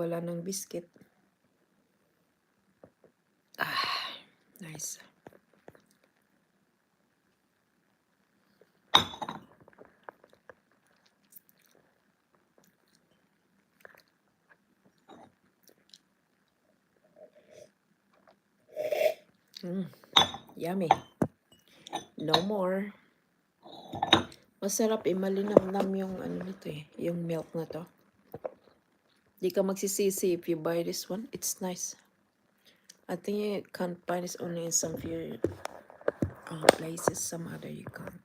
wala ng biscuit. Nice. Yummy. No more. Masarap malinamnam yung ano nito yung milk na to. Di ka magsisisi if you buy this one. It's nice. I think you can't find this only in some few places. Some other you can't.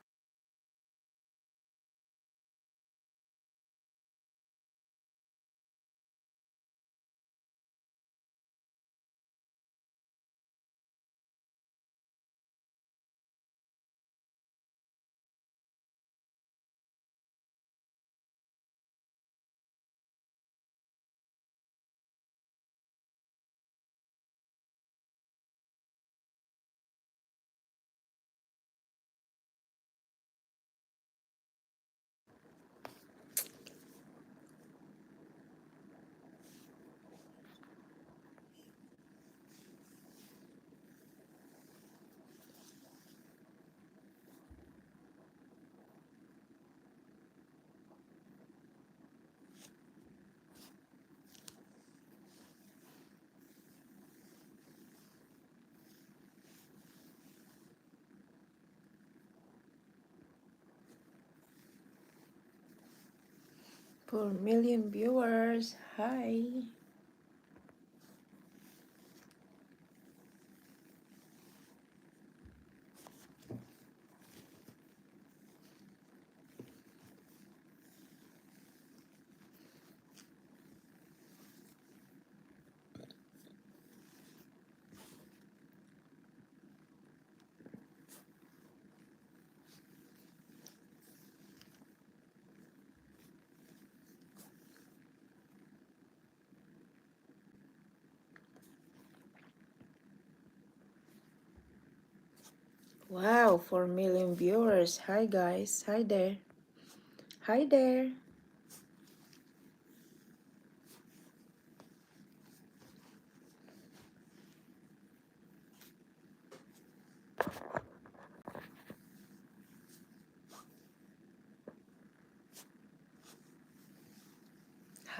For 1 million viewers. Hi. Wow, 4 million viewers. Hi guys. Hi there. Hi there.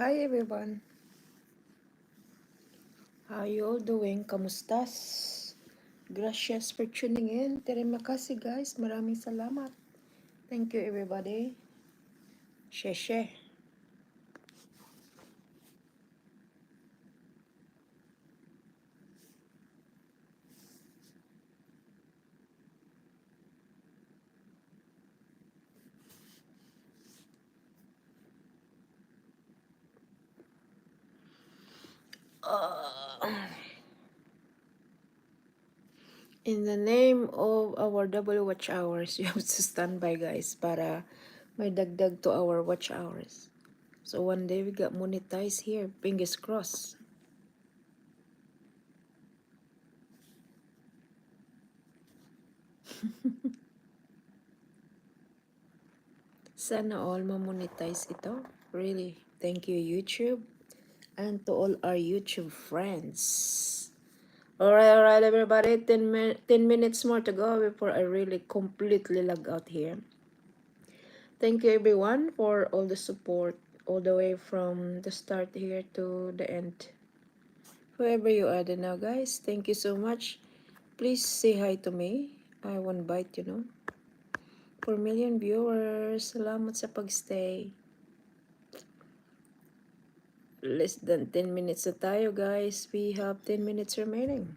Hi everyone. How you all doing? Kamustas? Gracias for tuning in. Terima kasih guys. Maraming salamat. Thank you everybody. Sheshe. In the name of our double watch hours, you have to stand by guys para may dagdag to our watch hours. So one day we got monetized here. Fingers crossed. Sana all ma-monetize ito. Really. Thank you YouTube. And to all our YouTube friends. Alright, everybody. 10 minutes more to go before I really completely log out here. Thank you, everyone, for all the support, all the way from the start here to the end. Whoever you are now, guys, thank you so much. Please say hi to me. I won't bite, 4 million viewers. Salamat sa pagstay. Less than 10 minutes na tayo, guys. We have 10 minutes remaining.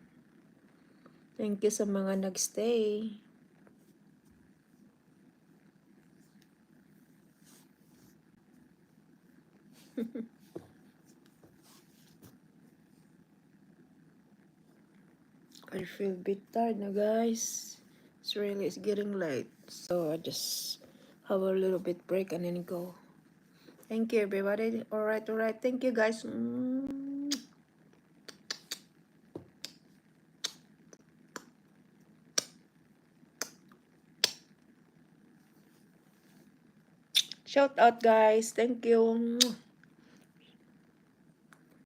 Thank you sa mga nagstay. I feel a bit tired now, guys. It's getting late. So I just have a little bit break and then go. Thank you, everybody. Alright. Thank you, guys. Shout out, guys. Thank you.